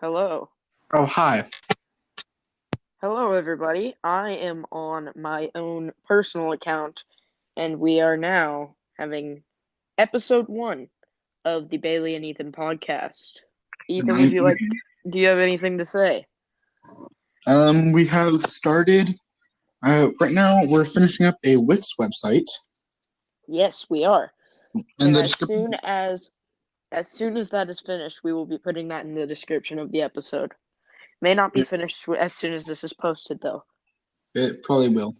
Hello. Oh, hi. Hello, everybody. I am on my own personal account, and we are now having episode 1 of the Bailey and Ethan podcast. Ethan, do you have anything to say? We have started. Right now, we're finishing up a Wix website. Yes, we are. And And the as description. soon as that is finished, we will be putting that in the description of the episode. May not be finished as soon as this is posted, though. It probably will.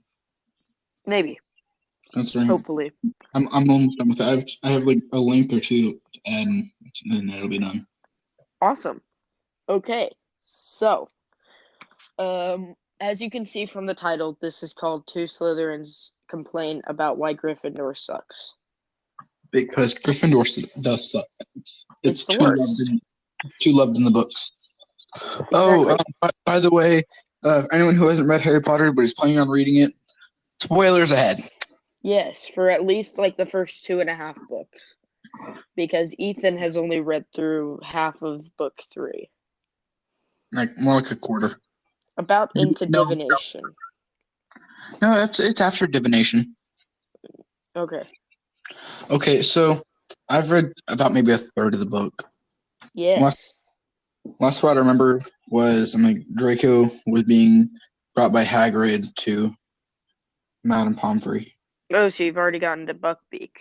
Maybe. Considering Hopefully. I'm almost done with it. I have like a link or two to add, and then it'll be done. Awesome. Okay, so, as you can see from the title, this is called Two Slytherins Complain About Why Gryffindor Sucks. Because Gryffindor does suck. It's the worst. Too loved in the books. Exactly. Oh, by the way, anyone who hasn't read Harry Potter but is planning on reading it, spoilers ahead. Yes, for at least like the first 2.5 books. Because Ethan has only read through half of book 3. Like more like a quarter. About into divination. No, it's after divination. Okay. Okay, so I've read about maybe a third of the book. Yes. Last what I remember was Draco was being brought by Hagrid to Madame Pomfrey. Oh, so you've already gotten to Buckbeak.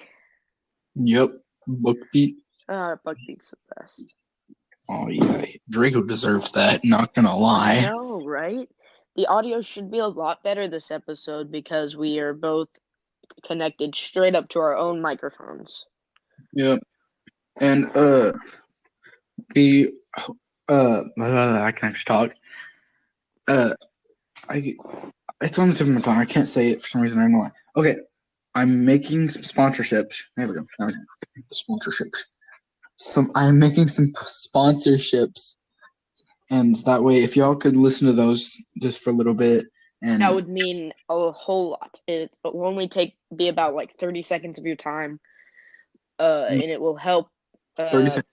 Yep, Buckbeak. Buckbeak's the best. Oh yeah, Draco deserves that. Not gonna lie. I know, right? The audio should be a lot better this episode because we are both connected straight up to our own microphones. Yep, and I can actually talk. It's on the tip of my tongue. I can't say it for some reason. I don't know why. Okay, I'm making some sponsorships. There we go. Sponsorships. I'm making some sponsorships, and that way, if y'all could listen to those just for a little bit, and that would mean a whole lot. It will only be about like 30 seconds of your time, and it will help. 30 seconds.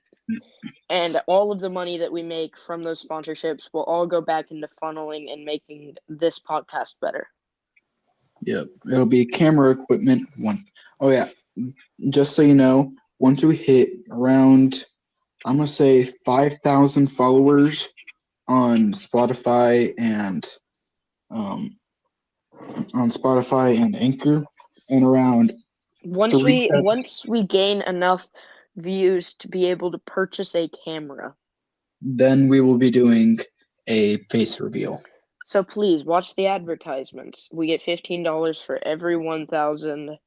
And all of the money that we make from those sponsorships will all go back into funneling and making this podcast better. Yep, it'll be camera equipment one. Oh yeah, just so you know, once we hit around, I'm gonna say 5,000 followers on Spotify and Anchor, and around once we gain enough views to be able to purchase a camera, then we will be doing a face reveal. So please watch the advertisements. We get $15 for every 1,000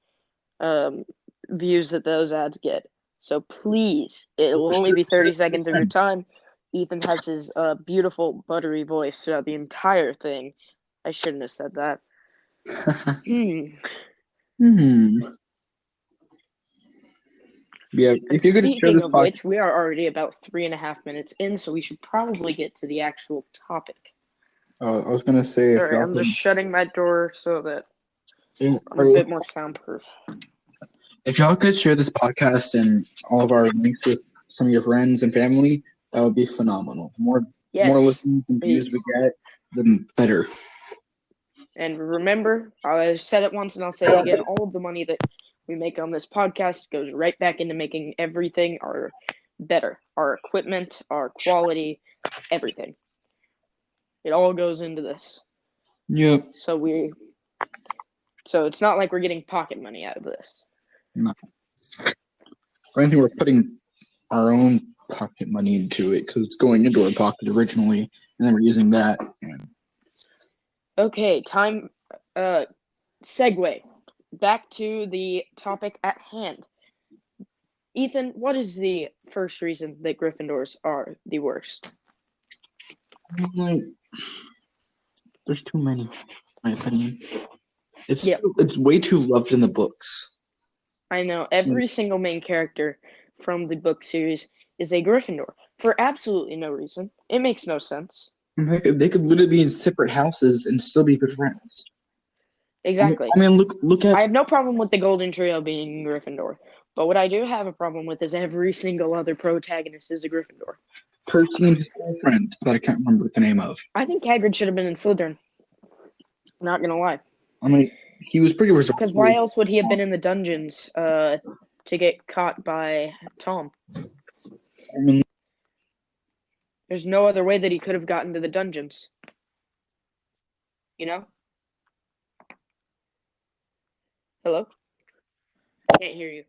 views that those ads get. So please, it will only be 30 seconds of your time. Ethan has his beautiful buttery voice throughout the entire thing. I shouldn't have said that. Yeah, if you could speaking of which, we are already about 3.5 minutes in, so we should probably get to the actual topic. I was gonna say, Sorry, I'm just shutting my door so that I'm a bit more soundproof. If y'all could share this podcast and all of our links with some of your friends and family, that would be phenomenal. More listeners and views we get, the better. And remember, I said it once and I'll say it again, all of the money that we make on this podcast goes right back into making everything better. Our equipment, our quality, everything. It all goes into this. Yep. So it's not like we're getting pocket money out of this. No. For anything, we're putting our own pocket money into it because it's going into our pocket originally, and then we're using that. Okay, time. Segue back to the topic at hand. Ethan, what is the first reason that Gryffindors are the worst? There's too many, in my opinion. It's way too loved in the books. I know. Every single main character from the book series is a Gryffindor for absolutely no reason. It makes no sense. They could literally be in separate houses and still be good friends. Exactly. I mean, look at. I have no problem with the Golden Trio being Gryffindor, but what I do have a problem with is every single other protagonist is a Gryffindor. Percy and his girlfriend that I can't remember the name of. I think Hagrid should have been in Slytherin. Not gonna lie. I mean, he was pretty Because resourceful. why else would he have been in the dungeons to get caught by Tom? I mean, There's no other way that he could have gotten to the dungeons. You know? Hello? Can't hear you.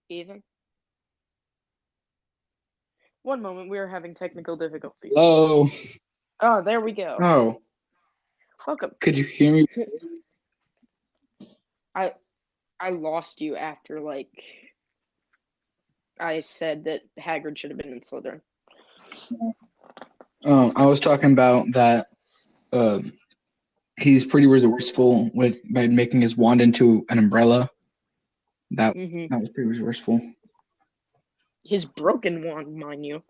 Ethan? One moment, we are having technical difficulties. oh, Oh, there we go. oh, Welcome. could you hear me? I lost you after, like, I said that Hagrid should have been in Slytherin. I was talking about that. He's pretty resourceful by making his wand into an umbrella. That was pretty resourceful. His broken wand, mind you.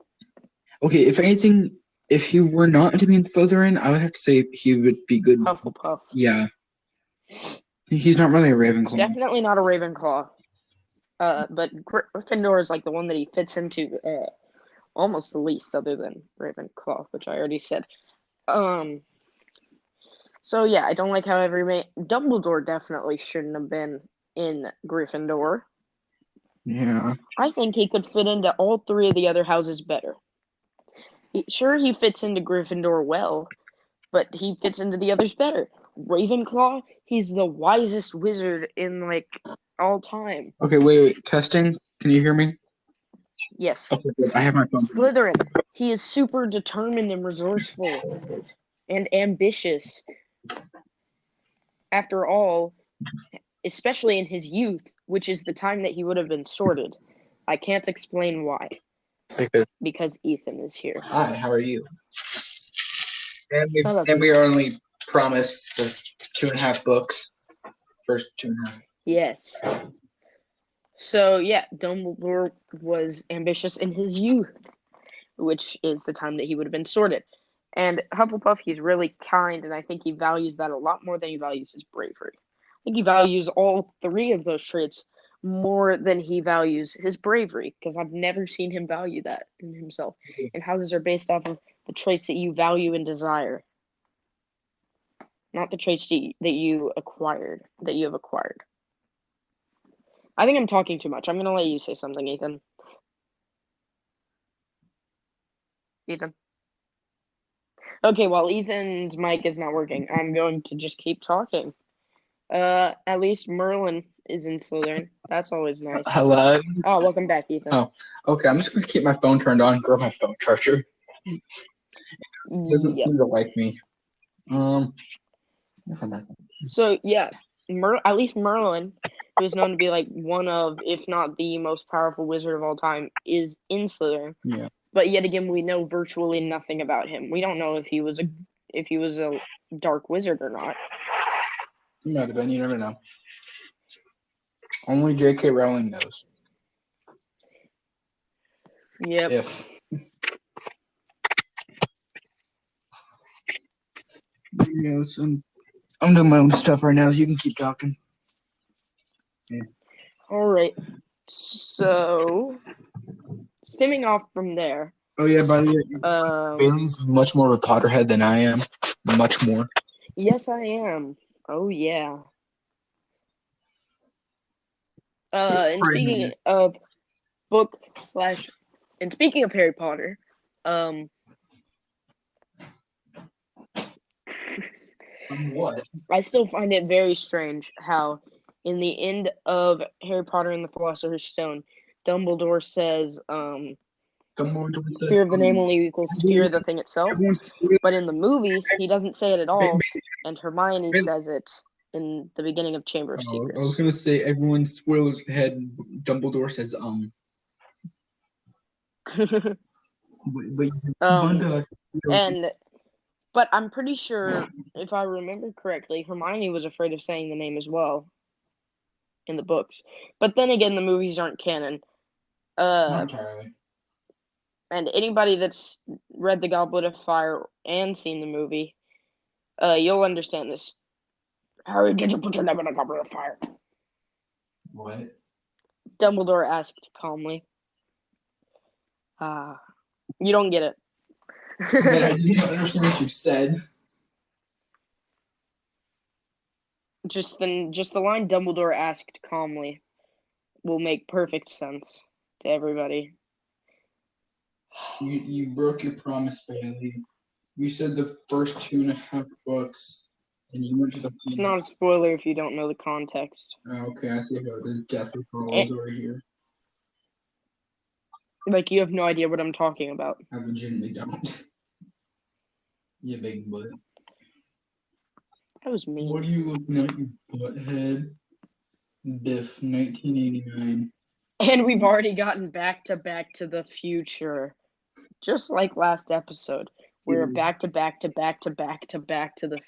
Okay, if anything, if he were not to be in Slytherin, I would have to say he would be good. Hufflepuff. Yeah. He's not really a Ravenclaw. Definitely not a Ravenclaw. But Gryffindor is like the one that he fits into almost the least, other than Ravenclaw, which I already said. So yeah, I don't like how Dumbledore definitely shouldn't have been in Gryffindor. Yeah. I think he could fit into all three of the other houses better. Sure, he fits into Gryffindor well, but he fits into the others better. Ravenclaw, he's the wisest wizard in, like, all time. Okay, wait. Testing. Can you hear me? Yes. Okay, good. I have my phone. Slytherin, he is super determined and resourceful and ambitious. After all, especially in his youth, which is the time that he would have been sorted. I can't explain why. Okay. Because Ethan is here. Hi, how are you? And Hello. we are only promised the 2.5 books. First 2.5. Yes. So yeah, Dumbledore was ambitious in his youth, which is the time that he would have been sorted. And Hufflepuff, he's really kind, and I think he values that a lot more than he values his bravery. I think he values all three of those traits more than he values his bravery, because I've never seen him value that in himself. And houses are based off of the traits that you value and desire, not the traits that you have acquired. I think I'm talking too much. I'm gonna let you say something, Ethan. Ethan. Okay, while Ethan's mic is not working, I'm going to just keep talking. At least Merlin is in Slytherin. That's always nice. Hello. Oh, welcome back, Ethan. Oh, okay. I'm just gonna keep my phone turned on. Grab my phone charger. It doesn't seem to like me. So yeah, at least Merlin, who is known to be like one of, if not the most powerful wizard of all time, is in Slytherin. Yeah. But yet again, we know virtually nothing about him. We don't know if he was a dark wizard or not. He might have been. You never know. Only J.K. Rowling knows. Yep. If. Yeah, I'm doing my own stuff right now, so you can keep talking. Yeah. All right. So, stemming off from there. Oh yeah, by the way, Bailey's much more of a Potterhead than I am. Much more. Yes, I am. Oh yeah. And speaking of and speaking of Harry Potter, what? I still find it very strange how, in the end of Harry Potter and the Philosopher's Stone, Dumbledore says, fear of the name only equals fear of the thing itself. But in the movies, he doesn't say it at all, and Hermione says it in the beginning of Chamber of Secrets. I was gonna say everyone spoilers ahead. And Dumbledore says But I'm pretty sure, if I remember correctly, Hermione was afraid of saying the name as well in the books. But then again, the movies aren't canon. Not entirely. And anybody that's read The Goblet of Fire and seen the movie, you'll understand this. Harry, did you put your name in the Goblet of Fire? What? Dumbledore asked calmly. You don't get it. But I didn't understand what you said. Just the line Dumbledore asked calmly will make perfect sense to everybody. You broke your promise, Bailey. You said the first 2.5 books, and you went to the. It's not a spoiler if you don't know the context. Oh, okay, I see how it is. Deathly And, Hallows over here. like, you have no idea what I'm talking about. I legitimately don't. You big butt. That was mean. What are you looking at, you butthead? Biff, 1989. And we've already gotten back to the future. Just like last episode. We're back to the future. Back to the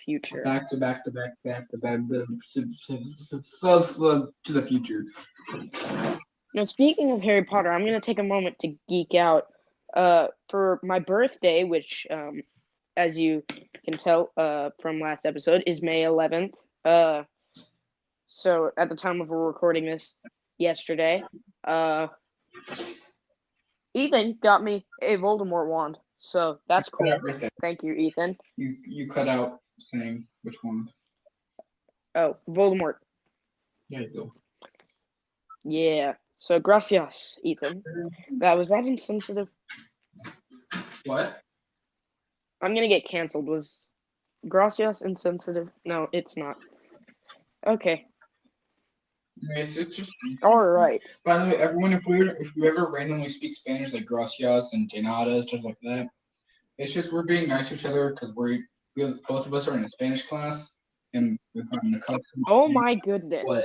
future. Now, speaking of Harry Potter, I'm going to take a moment to geek out. For my birthday, which, as you can tell from last episode, is May 11th. So at the time of recording this yesterday, Ethan got me a Voldemort wand. So that's cool. Right. Thank you, Ethan. You cut out saying which one? Oh, Voldemort. There you go. Yeah. So gracias, Ethan. Was that insensitive? What? I'm gonna get canceled. Was gracias insensitive? No, it's not. Okay. It's just. All right. By the way, everyone, if you ever randomly speak Spanish like gracias and de nada, stuff like that, it's just we're being nice to each other because both of us are in a Spanish class and we're having a couple. Oh my goodness. What?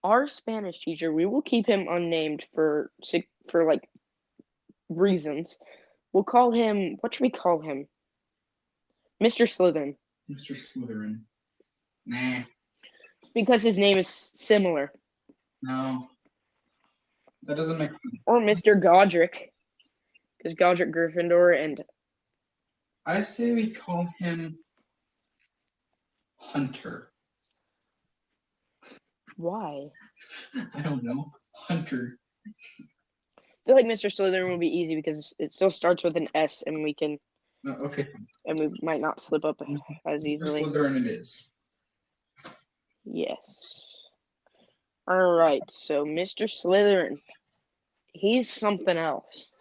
Our Spanish teacher, we will keep him unnamed for like reasons. We'll call him. What should we call him? Mr. Slytherin. Mr. Slytherin. Nah. Because his name is similar. No. That doesn't make sense. Or Mr. Godric. Because Godric Gryffindor and. I say we call him Hunter. Why? I don't know. Hunter. I feel like Mr. Slytherin will be easy because it still starts with an S and we can. Okay. And we might not slip up as easily. Slytherin it is. Yes. All right. So Mr. Slytherin, he's something else.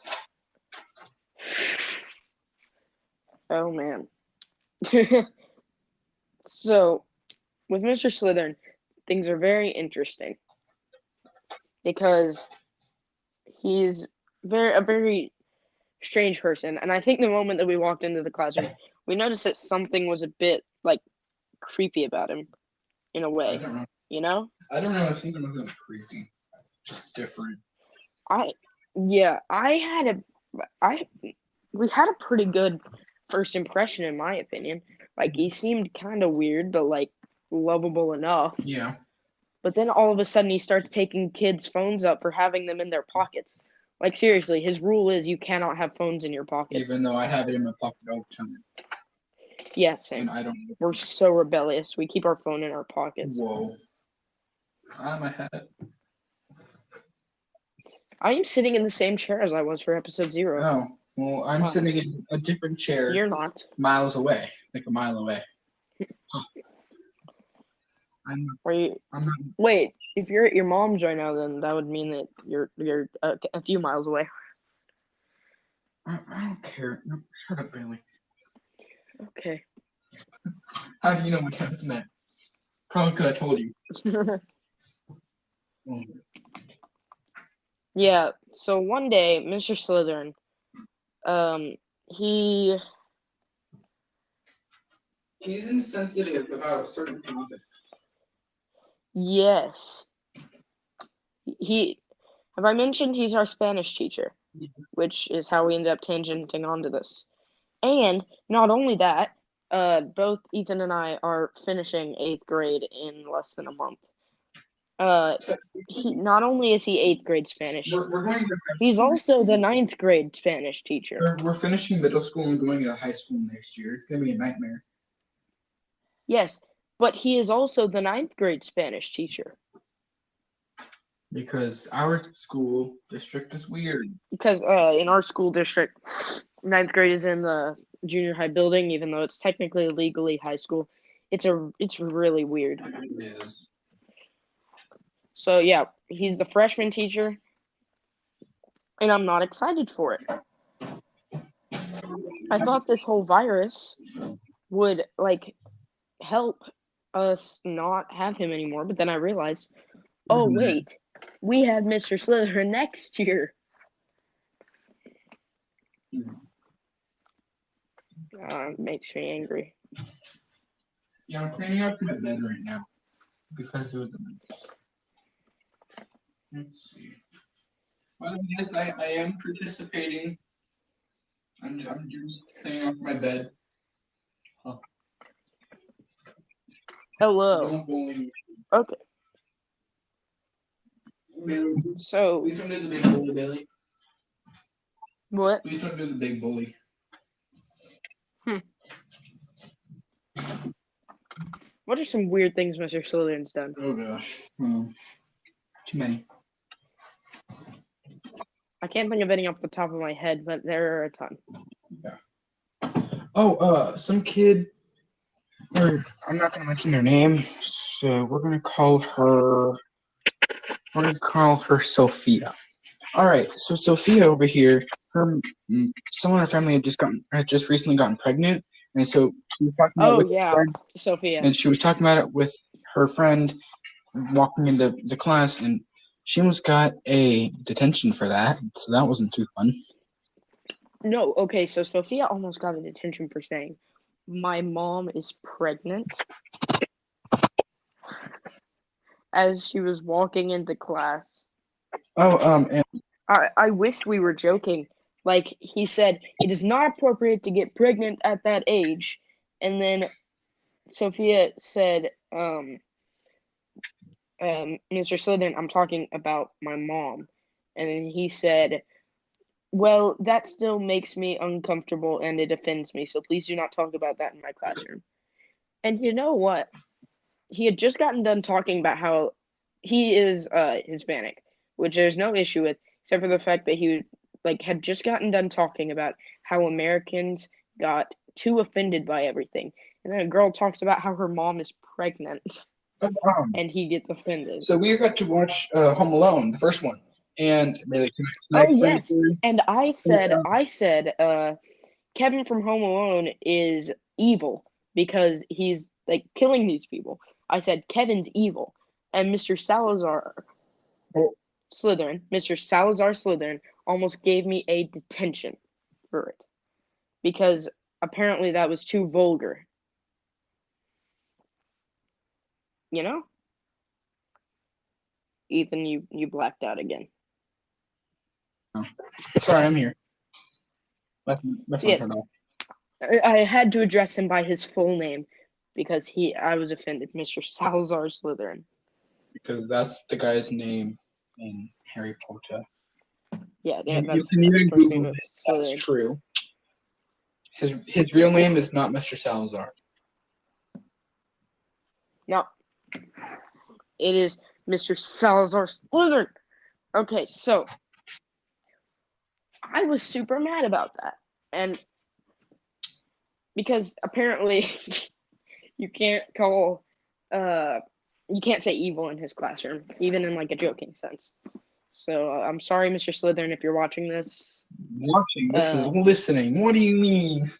Oh man. So with Mr. Slytherin, things are very interesting because he's a very strange person, and I think the moment that we walked into the classroom, we noticed that something was a bit like creepy about him, in a way. I don't know. You know? I don't know. I think it was creepy, just different. We had a pretty good first impression, in my opinion. Like, he seemed kind of weird, but like lovable enough. Yeah. But then all of a sudden, he starts taking kids' phones up for having them in their pockets. Like, seriously, his rule is you cannot have phones in your pockets. Even though I have it in my pocket all the time. Yeah, same. And I don't. We're so rebellious. We keep our phone in our pockets. Whoa. I'm a hat. I am sitting in the same chair as I was for episode 0. Oh, well, I'm sitting in a different chair. You're not. Miles away. Like a mile away. I'm not. Wait, if you're at your mom's right now, then that would mean that you're a few miles away. I don't care. No, shut up, Bailey. Okay. How do you know what time it's meant? Probably because I told you. Yeah, so one day, Mr. Slytherin, he's insensitive about certain topics. Yes. Have I mentioned he's our Spanish teacher? Yeah. Which is how we ended up tangenting onto this. And not only that, both Ethan and I are finishing 8th grade in less than a month. Not only is he 8th grade Spanish, he's also the 9th grade Spanish teacher. We're finishing middle school and going to high school next year. It's going to be a nightmare. Yes, but he is also the 9th grade Spanish teacher. Because our school district is weird. Because in our school district, ninth grade is in the junior high building, even though it's technically legally high school. It's really weird. It is. So yeah, he's the freshman teacher, and I'm not excited for it. I thought this whole virus would like help us not have him anymore, but then I realized, oh wait, we have Mr. Slytherin next year. Makes me angry. Yeah, I'm cleaning up my bed right now because it was. Let's see. Well, yes, I am participating. I'm just cleaning up my bed. Huh. Hello. Don't bully me. Okay. So. Please don't do the big bully, Bailey. What? Please don't do the big bully. What are some weird things Mr. Slytherin's done? Oh gosh. Too many. I can't think of any off the top of my head, but there are a ton. Yeah. Oh, some kid. Or I'm not gonna mention their name, so we're gonna call her. We're gonna call her Sophia. All right. So Sophia over here, someone in her family had just recently gotten pregnant, and so she was talking about Oh with yeah, her friend, Sophia. and she was talking about it with her friend, walking into the class, and she almost got a detention for that. So that wasn't too fun. No, okay, so Sophia almost got a detention for saying, "My mom is pregnant," as she was walking into class. Oh, and I wish we were joking. Like he said, it is not appropriate to get pregnant at that age, and then Sophia said, Mr. Slytherin, I'm talking about my mom. And then he said, well, that still makes me uncomfortable and it offends me, so please do not talk about that in my classroom. And you know what? He had just gotten done talking about how he is Hispanic, which there's no issue with, except for the fact that he had just gotten done talking about how Americans got too offended by everything. And then a girl talks about how her mom is pregnant. And he gets offended. So we got to watch Home Alone, the first one, and really. Oh yes, and I said, Kevin from Home Alone is evil because he's like killing these people. I said Kevin's evil, and Mr. Salazar Slytherin, Mr. Salazar Slytherin, almost gave me a detention for it because apparently that was too vulgar. You know? Ethan, you blacked out again. Oh. Sorry, I'm here. Yes, I had to address him by his full name because I was offended, Mr. Salazar Slytherin. Because that's the guy's name in Harry Potter. Yeah, you can even Google it. That's true. His real name is not Mr. Salazar. No, it is Mr. Salazar Slytherin. Okay, so I was super mad about that, and because apparently you can't you can't say evil in his classroom, even in like a joking sense. So I'm sorry, Mr. Slytherin, if you're watching this. Watching? This is listening. What do you mean?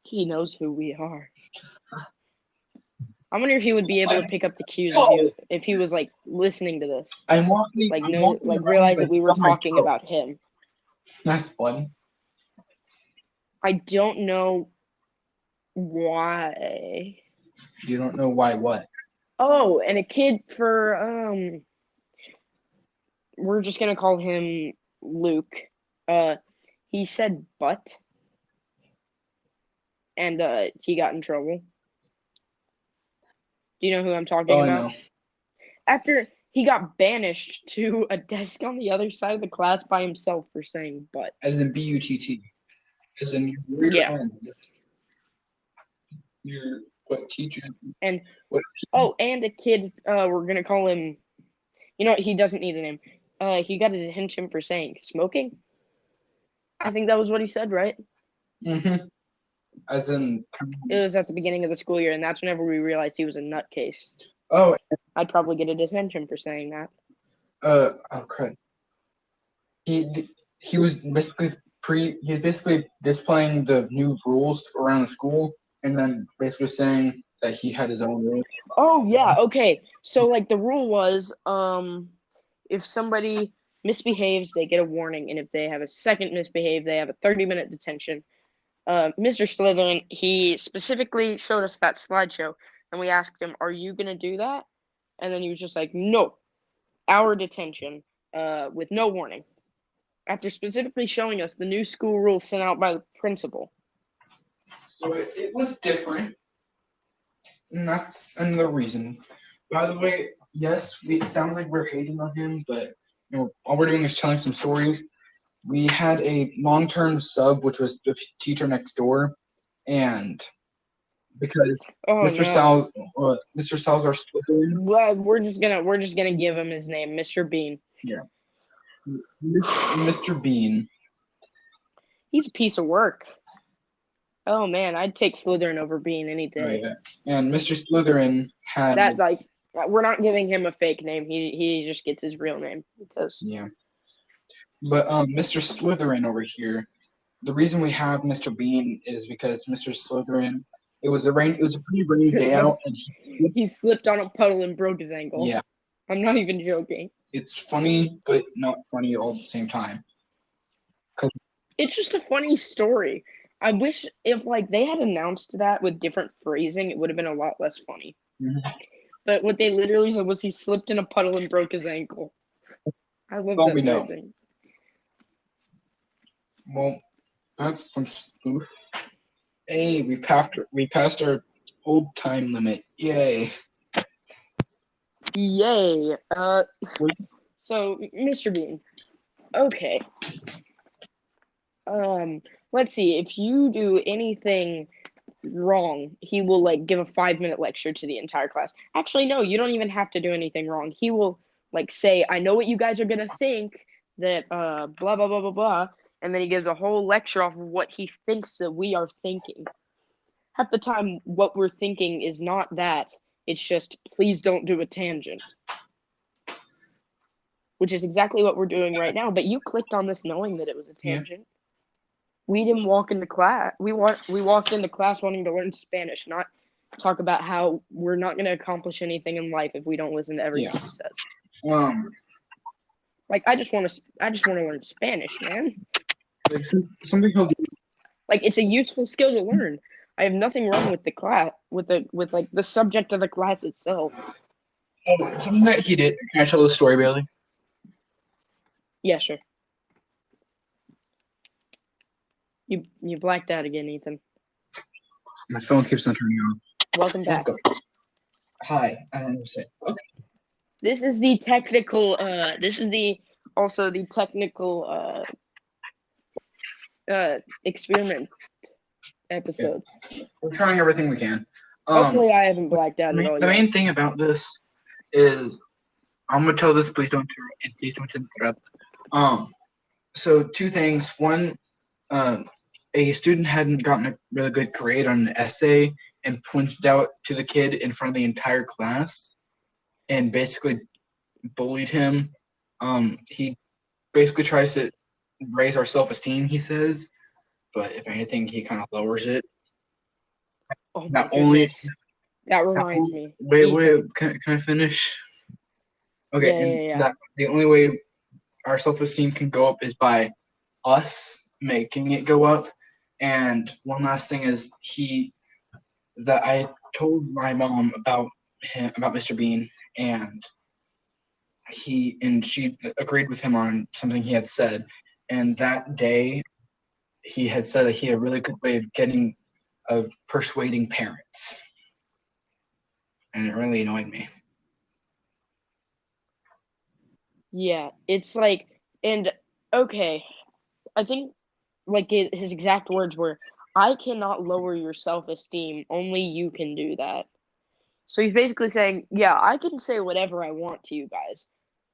He knows who we are. I wonder if he would be able to pick up the cues if he was like listening to this. I'm walking. Realize that we were talking about him. That's fun. I don't know why. You don't know why what? Oh, and a kid for we're just gonna call him Luke. He said but, and he got in trouble. Do you know who I'm talking about? No. After he got banished to a desk on the other side of the class by himself for saying but. As in B-U-T-T. As in yeah. You're What teacher? And What? oh, and a kid. We're gonna call him. You know what? He doesn't need a name. He got a detention for saying smoking. I think that was what he said, right? Mm-hmm. As in. It was at the beginning of the school year, and that's whenever we realized he was a nutcase. Oh. I'd probably get a detention for saying that. Oh crud. He was basically he was basically displaying the new rules around the school, and then basically saying that he had his own rules. Oh yeah, okay. So like the rule was, if somebody misbehaves, they get a warning, and if they have a second misbehave, they have a 30-minute detention. Mr. Slytherin, he specifically showed us that slideshow, and we asked him, "Are you gonna do that?" And then he was just like, "No, hour detention, with no warning." After specifically showing us the new school rules sent out by the principal. So it was different, and that's another reason. By the way, yes, it sounds like we're hating on him, but all we're doing is telling some stories. We had a long-term sub, which was the teacher next door, and because Oh Mr. no. Sal, Mr. Salazar Slytherin, Well, we're just gonna give him his name, Mr. Bean. yeah, Mr. Bean. He's a piece of work. Oh man, I'd take Slytherin over Bean any Oh, day. yeah. And Mr. Slytherin had, That like we're not giving him a fake name. He just gets his real name because yeah. But Mr. Slytherin over here, the reason we have Mr. Bean is because Mr. Slytherin, it was a pretty rainy day out, and he slipped on a puddle and broke his ankle. yeah, I'm not even joking. it's funny but not funny all at the same time. It's just a funny story. I wish if like they had announced that with different phrasing, it would have been a lot less funny. Mhm. But what they literally said was he slipped in a puddle and broke his ankle. I love Well, that we know. phrasing. Well, that's some spoof. Hey, we passed our old time limit. Yay! Yay. So Mr. Bean. Okay. Let's see. If you do anything wrong, he will like give a 5-minute lecture to the entire class. Actually, no, you don't even have to do anything wrong. He will like say, "I know what you guys are gonna think that blah blah blah blah blah," and then he gives a whole lecture off of what he thinks that we are thinking. Half the time, what we're thinking is not that. It's just, please don't do a tangent, which is exactly what we're doing right now. But you clicked on this knowing that it was a Yeah. tangent. We didn't walk into class. We walked into class wanting to learn Spanish, not talk about how we're not going to accomplish anything in life if we don't listen to everything he says. Like I just want to learn Spanish, man. Like something he'll do. Like it's a useful skill to learn. I have nothing wrong with the class with like the subject of the class itself. Oh, something that he did. Can I tell the story, Bailey? Yeah, sure. You blacked out again, Ethan. My phone keeps on turning on. Welcome back. Hi, I don't understand. Okay. This is the technical. This is also the technical experiment episode. Yeah. We're trying everything we can. Hopefully, I haven't blacked out at all. The main thing about this is I'm gonna tell this. Please don't interrupt. So two things. One, a student hadn't gotten a really good grade on an essay and pointed out to the kid in front of the entire class and basically bullied him. He basically tries to raise our self-esteem, he says, but if anything, he kind of lowers it. Oh my goodness. That reminds me. Wait, can I finish? Okay, Yeah. The only way our self-esteem can go up is by us making it go up. And one last thing is that I told my mom about Mr. Bean, and she agreed with him on something he had said. And that day, he had said that he had a really good way of persuading parents, and it really annoyed me. Yeah, it's like, and okay, I think like his exact words were, I cannot lower your self-esteem. Only you can do that. So he's basically saying, yeah, I can say whatever I want to you guys,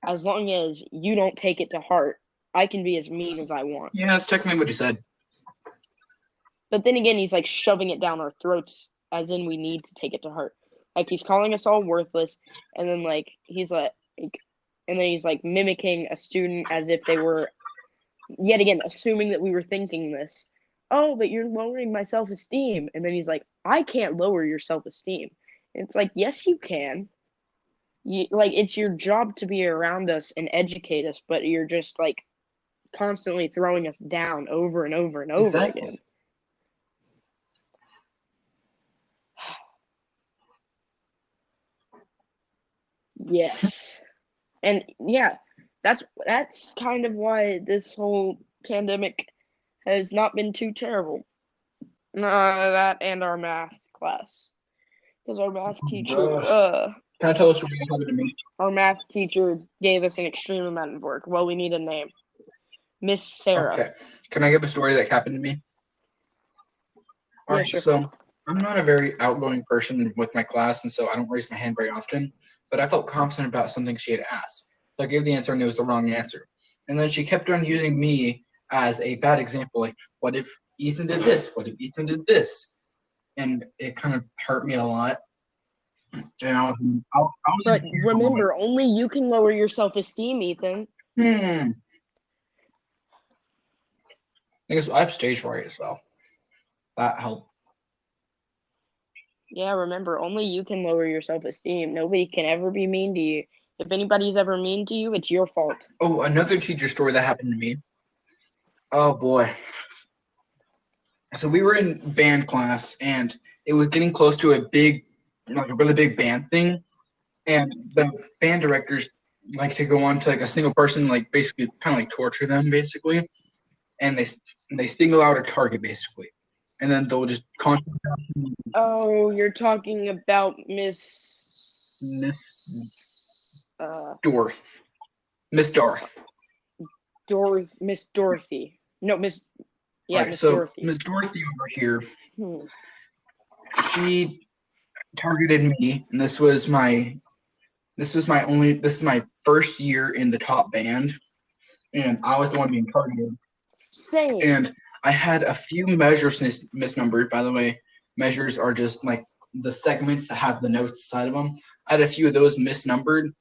as long as you don't take it to heart. I can be as mean as I want. Yeah, that's technically what he said. But then again, he's like shoving it down our throats, as in we need to take it to heart. Like he's calling us all worthless, and then he's like mimicking a student as if they were, yet again, assuming that we were thinking this. Oh, but you're lowering my self-esteem. And then he's like, I can't lower your self-esteem. And it's like, yes, you can. It's your job to be around us and educate us, but you're just like constantly throwing us down over and over and over again. Yes. And yeah, that's kind of why this whole pandemic has not been too terrible. That and our math class. Because our math teacher, Can I tell a story that happened to me? Our math teacher gave us an extreme amount of work. Well, we need a name. Miss Sarah. Okay. Can I give a story that happened to me? All right, sure. So I'm not a very outgoing person with my class, and so I don't raise my hand very often. But I felt confident about something she had asked. So I gave the answer, and it was the wrong answer. And then she kept on using me as a bad example. Like, what if Ethan did this? What if Ethan did this? And it kind of hurt me a lot. And But remember, only you can lower your self-esteem, Ethan. I guess I have stage fright as well. That helped. Yeah, remember, only you can lower your self-esteem. Nobody can ever be mean to you. If anybody's ever mean to you, it's your fault. Oh, another teacher story that happened to me. Oh, boy. So we were in band class, and it was getting close to a really big band thing. And the band directors like to go on to like a single person, like basically kind of like torture them, basically. And they single out a target, basically. And then they'll just constantly. Oh, you're talking about Miss Dorth. Miss Darth. Miss Dorothy. No, Miss. Yeah, Right, Miss so Dorothy. Miss Dorothy over here, she targeted me, and this is my first year in the top band, and I was the one being targeted. Same. And I had a few measures misnumbered. By the way, measures are just like the segments that have the notes inside of them. I had a few of those misnumbered,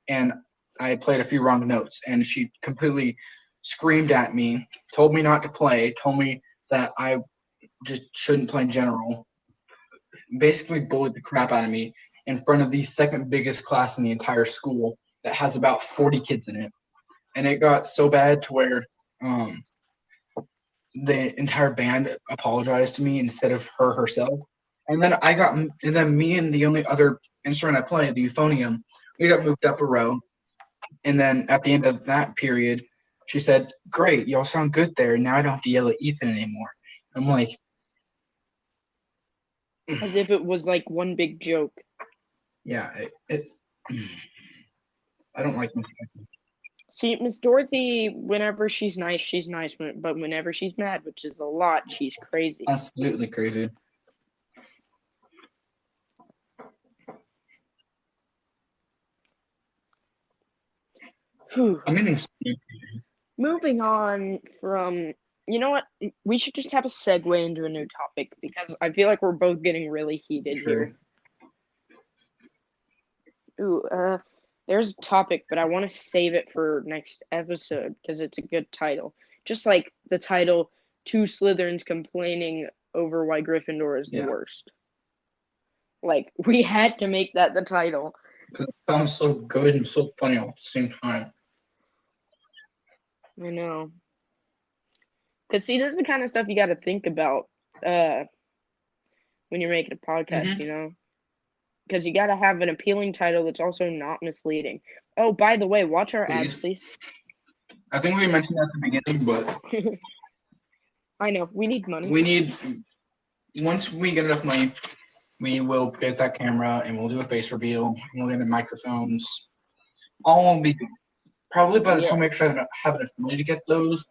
and I played a few wrong notes, and she completely screamed at me, told me not to play, told me that I just shouldn't play in general, basically bullied the crap out of me in front of the second biggest class in the entire school that has about 40 kids in it. And it got so bad to where the entire band apologized to me instead of her herself. And then me and the only other instrument I play, the euphonium, we got moved up a row. And then at the end of that period, she said, "Great, y'all sound good there. Now I don't have to yell at Ethan anymore." I'm like, as if it was like one big joke. Yeah, it's. I don't like Miss Dorothy. See, Miss Dorothy, whenever she's nice, but whenever she's mad, which is a lot, she's crazy. Absolutely crazy. I'm getting moving on from, you know what? We should just have a segue into a new topic because I feel like we're both getting really heated here. Ooh, there's a topic, but I want to save it for next episode because it's a good title. Just like the title, Two Slytherins Complaining Over Why Gryffindor is the Worst. Like, we had to make that the title. Because it sounds so good and so funny all at the same time. I know. Because, see, this is the kind of stuff you got to think about when you're making a podcast, you know? Because you got to have an appealing title that's also not misleading. Oh, by the way, watch our ads, please. I think we mentioned that at the beginning, but... I know. We need money. Once we get enough money, we will get that camera and we'll do a face reveal. We'll get the microphones. All will be good. Probably by the time we actually have enough money to get those,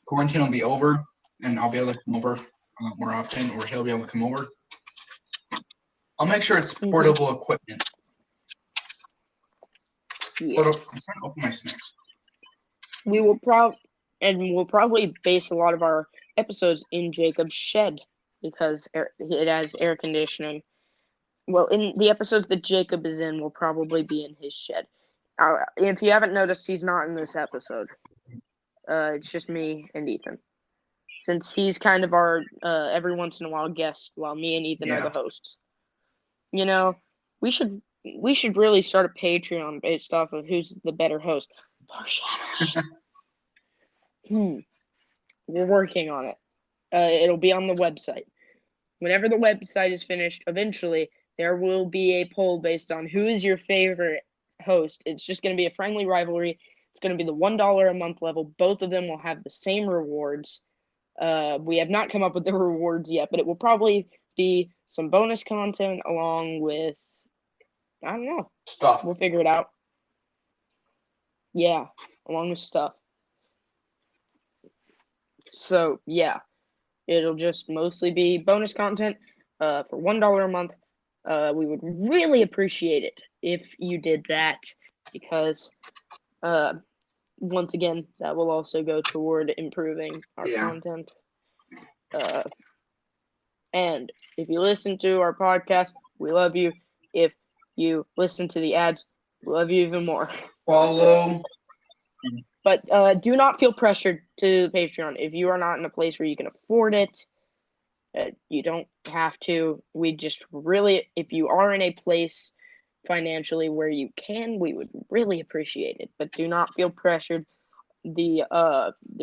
quarantine will be over and I'll be able to come over. more often, or he'll be able to come over. I'll make sure it's Mhm. portable equipment. Yeah. I'm trying to open my snacks. We'll probably base a lot of our episodes in Jacob's shed because it has air conditioning. Well, in the episodes that Jacob is in, will probably be in his shed. If you haven't noticed, he's not in this episode. It's just me and Ethan. Since he's kind of our every once in a while guest, while me and Ethan are the hosts. You know, we should really start a Patreon based off of who's the better host. We're working on it. It'll be on the website. Whenever the website is finished, eventually there will be a poll based on who is your favorite host. It's just going to be a friendly rivalry. It's going to be the $1 a month level. Both of them will have the same rewards. We have not come up with the rewards yet, but it will probably be some bonus content along with, I don't know. Stuff. We'll figure it out. Yeah, along with stuff. So, yeah, it'll just mostly be bonus content for $1 a month. We would really appreciate it if you did that because, once again, that will also go toward improving our content. And if you listen to our podcast, we love you. If you listen to the ads, we love you even more. Follow. But do not feel pressured to Patreon. If you are not in a place where you can afford it, you don't have to. We just really, if you are in a place financially where you can, we would really appreciate it. But do not feel pressured. The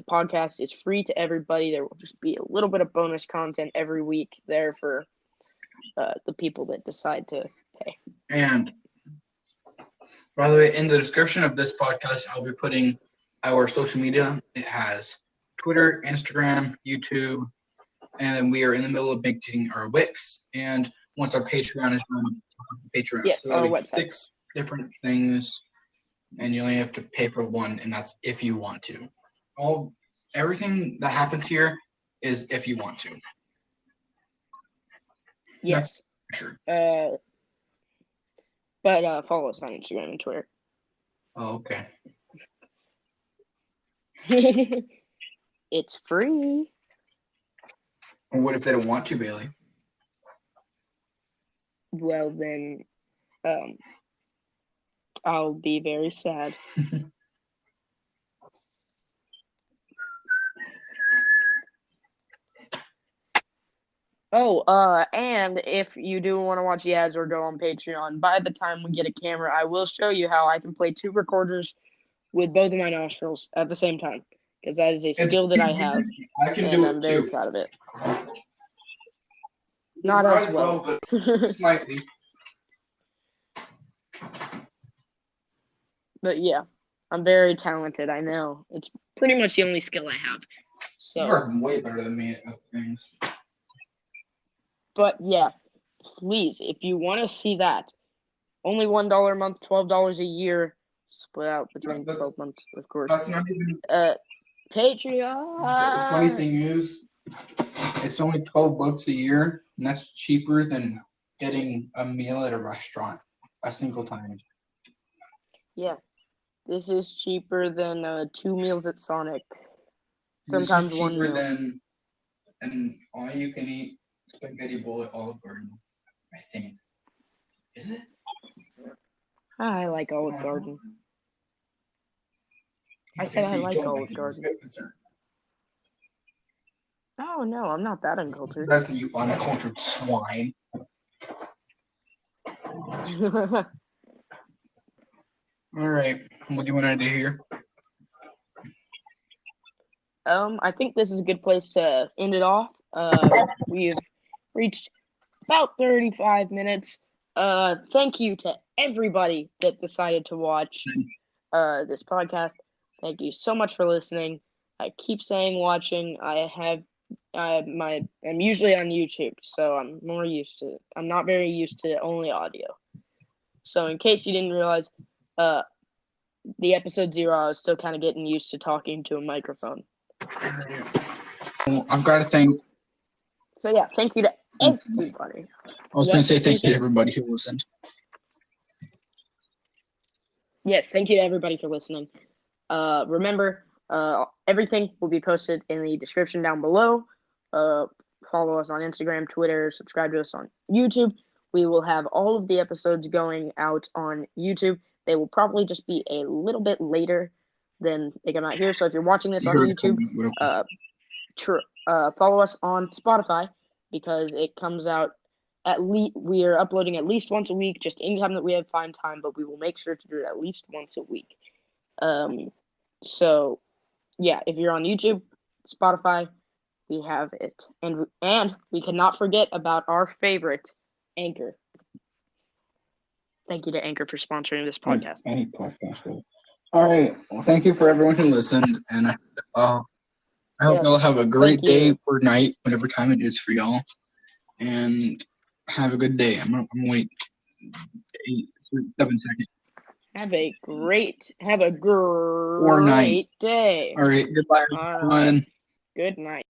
podcast is free to everybody. There will just be a little bit of bonus content every week there for the people that decide to pay. And by the way, in the description of this podcast, I'll be putting our social media. It has Twitter, Instagram, YouTube, and we are in the middle of making our Wix. And once our Patreon is done, Patreon. Yes, so our there'll be website. 6 different things, and you only have to pay for one, and that's if you want to. Everything that happens here is if you want to. Yes. Sure. But follow us on Instagram and Twitter. Oh, okay. It's free. What if they don't want to, Bailey? Well, then, I'll be very sad. Oh, and if you do want to watch the ads or go on Patreon, by the time we get a camera, I will show you how I can play 2 recorders with both of my nostrils at the same time, because that is a skill that I have. I can do it I'm very too. proud of it. Not as well, but slightly. But yeah, I'm very talented. I know it's pretty much the only skill I have. So you are way better than me at things. But yeah, please, if you want to see that, only $1 a month, $12 a year, split out between 12 months, of course. That's not even. Patreon. The funny thing is, it's only $12 a year, and that's cheaper than getting a meal at a restaurant a single time. Yeah, this is cheaper than 2 meals at Sonic. Sometimes this is 1 cheaper meal. than an all-you-can-eat spaghetti bowl at Olive Garden. I think. Is it? I like Olive Garden. I said I like Olive Garden. Oh no, I'm not that uncultured. That's you uncultured swine. All right, what do you want to do here? I think this is a good place to end it off. We've reached about 35 minutes. Thank you to everybody that decided to watch this podcast. Thank you so much for listening. I keep saying watching. I'm usually on YouTube, so I'm not very used to only audio. So in case you didn't realize, the episode 0, I was still kind of getting used to talking to a microphone. Well, I've got to thank So yeah, thank you to everybody. I was going to say What were you thank you to saying? everybody who listened. Yes, thank you to everybody for listening. Remember, everything will be posted in the description down below. Follow us on Instagram, Twitter, subscribe to us on YouTube. We will have all of the episodes going out on YouTube. They will probably just be a little bit later than they come out here. So if you're watching this You on heard it, YouTube, follow us on Spotify because it comes out at least. We are uploading at least once a week, just anytime that we have fine time. But we will make sure to do it at least once a week. So yeah, if you're on YouTube, Spotify, we have it, and we cannot forget about our favorite, Anchor. Thank you to Anchor for sponsoring this podcast. Any podcast. All right. Well, thank you for everyone who listened, and I hope y'all have a great day or night, whatever time it is for y'all, and have a good day. I'm gonna wait 7 seconds. Have a great Or night. day. All right. Goodbye, everyone. Good night.